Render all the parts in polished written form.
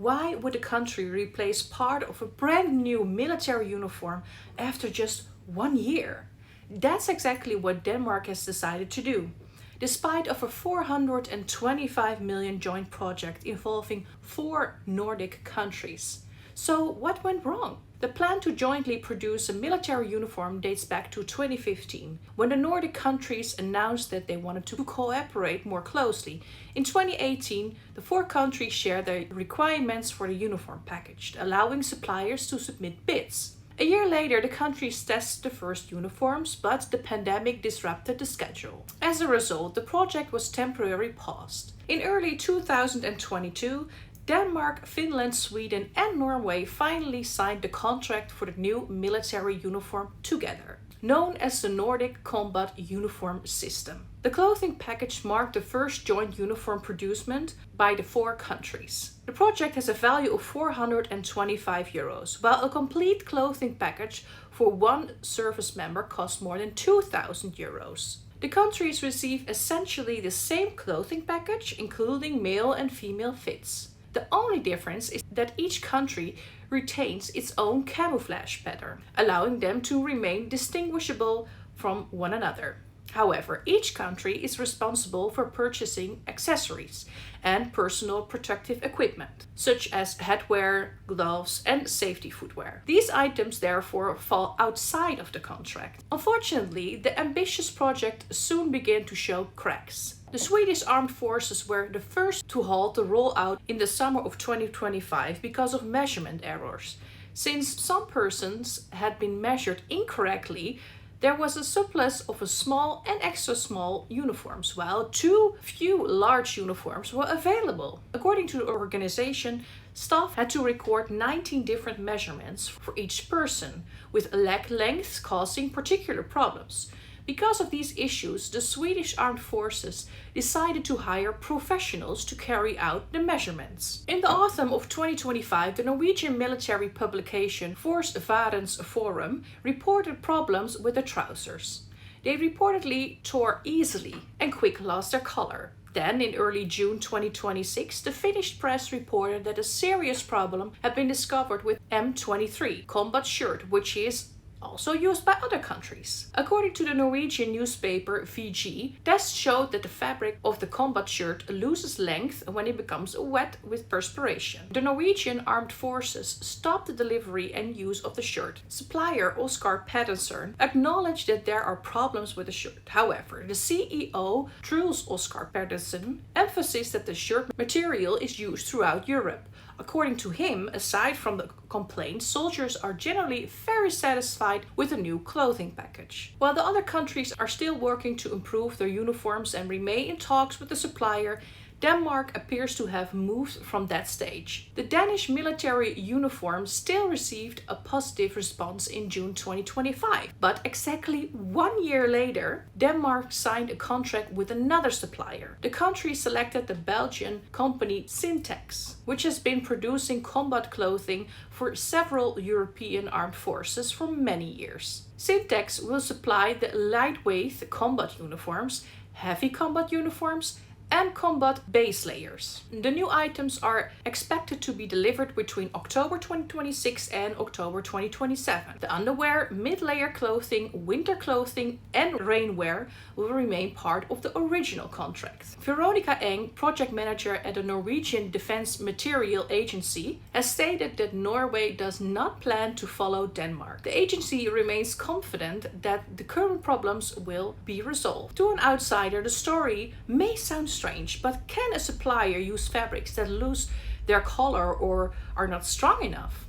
Why would a country replace part of a brand new military uniform after just 1 year? That's exactly what Denmark has decided to do, despite of a 425 million joint project involving 4 Nordic countries. So what went wrong? The plan to jointly produce a military uniform dates back to 2015, when the Nordic countries announced that they wanted to cooperate more closely. In 2018, the 4 countries shared their requirements for the uniform package, allowing suppliers to submit bids. A year later, the countries tested the first uniforms, but the pandemic disrupted the schedule. As a result, the project was temporarily paused. In early 2022, Denmark, Finland, Sweden and Norway finally signed the contract for the new military uniform together, known as the Nordic Combat Uniform system. The clothing package marked the first joint uniform producement by the 4 countries. The project has a value of €425, while a complete clothing package for 1 service member costs more than €2,000. The countries receive essentially the same clothing package, including male and female fits. The only difference is that each country retains its own camouflage pattern, allowing them to remain distinguishable from one another. However, each country is responsible for purchasing accessories and personal protective equipment, such as headwear, gloves, and safety footwear. These items therefore fall outside of the contract. Unfortunately, the ambitious project soon began to show cracks. The Swedish Armed Forces were the first to halt the rollout in the summer of 2025 because of measurement errors. Since some persons had been measured incorrectly, there was a surplus of a small and extra small uniforms, while too few large uniforms were available. According to the organization, staff had to record 19 different measurements for each person, with leg lengths causing particular problems. Because of these issues, the Swedish Armed Forces decided to hire professionals to carry out the measurements. In the autumn of 2025, the Norwegian military publication Forsvarens Forum reported problems with the trousers. They reportedly tore easily and quickly lost their color. Then, in early June 2026, the Finnish press reported that a serious problem had been discovered with M23 combat shirt, which is also used by other countries. According to the Norwegian newspaper VG, tests showed that the fabric of the combat shirt loses length when it becomes wet with perspiration. The Norwegian Armed Forces stopped the delivery and use of the shirt. Supplier Oscar Pedersen acknowledged that there are problems with the shirt. However, the CEO, Truls Oscar Pedersen, emphasized that the shirt material is used throughout Europe. According to him, aside from the complaints, soldiers are generally very satisfied with the new clothing package. While the other countries are still working to improve their uniforms and remain in talks with the supplier, Denmark appears to have moved from that stage. The Danish military uniform still received a positive response in June 2025, but exactly 1 year later, Denmark signed a contract with another supplier. The country selected the Belgian company Syntex, which has been producing combat clothing for several European armed forces for many years. Syntex will supply the lightweight combat uniforms, heavy combat uniforms, and combat base layers. The new items are expected to be delivered between October 2026 and October 2027. The underwear, mid-layer clothing, winter clothing, and rainwear will remain part of the original contract. Veronica Eng, project manager at the Norwegian Defense Material Agency, has stated that Norway does not plan to follow Denmark. The agency remains confident that the current problems will be resolved. To an outsider, the story may sound strange, but can a supplier use fabrics that lose their color or are not strong enough?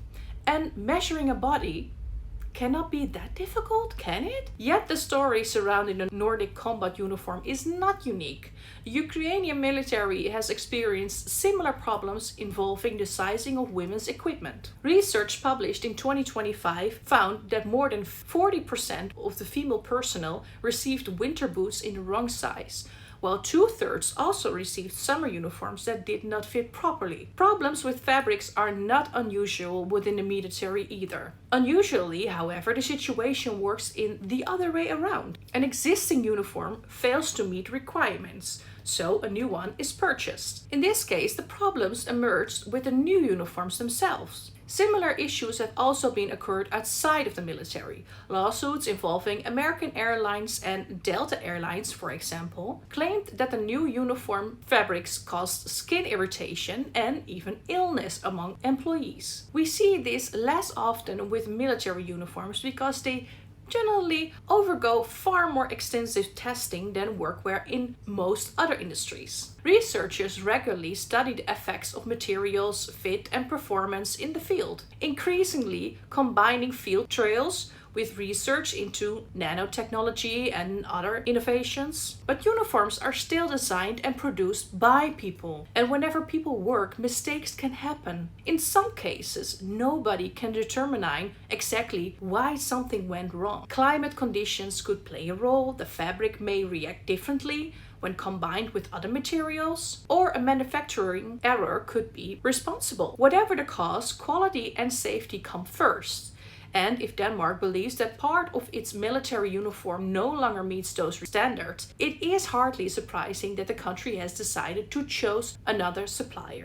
And measuring a body cannot be that difficult, can it? Yet the story surrounding the Nordic Combat Uniform is not unique. The Ukrainian military has experienced similar problems involving the sizing of women's equipment. Research published in 2025 found that more than 40% of the female personnel received winter boots in the wrong size, while 2/3 also received summer uniforms that did not fit properly. Problems with fabrics are not unusual within the military either. Unusually, however, the situation works in the other way around. An existing uniform fails to meet requirements, so a new one is purchased. In this case, the problems emerged with the new uniforms themselves. Similar issues have also been occurred outside of the military. Lawsuits involving American Airlines and Delta Airlines, for example, claimed that the new uniform fabrics caused skin irritation and even illness among employees. We see this less often with military uniforms because they generally undergo far more extensive testing than workwear in most other industries. Researchers regularly study the effects of materials, fit, and performance in the field, increasingly combining field trials with research into nanotechnology and other innovations. But uniforms are still designed and produced by people. And whenever people work, mistakes can happen. In some cases, nobody can determine exactly why something went wrong. Climate conditions could play a role, the fabric may react differently when combined with other materials, or a manufacturing error could be responsible. Whatever the cause, quality and safety come first. And if Denmark believes that part of its military uniform no longer meets those standards, it is hardly surprising that the country has decided to choose another supplier.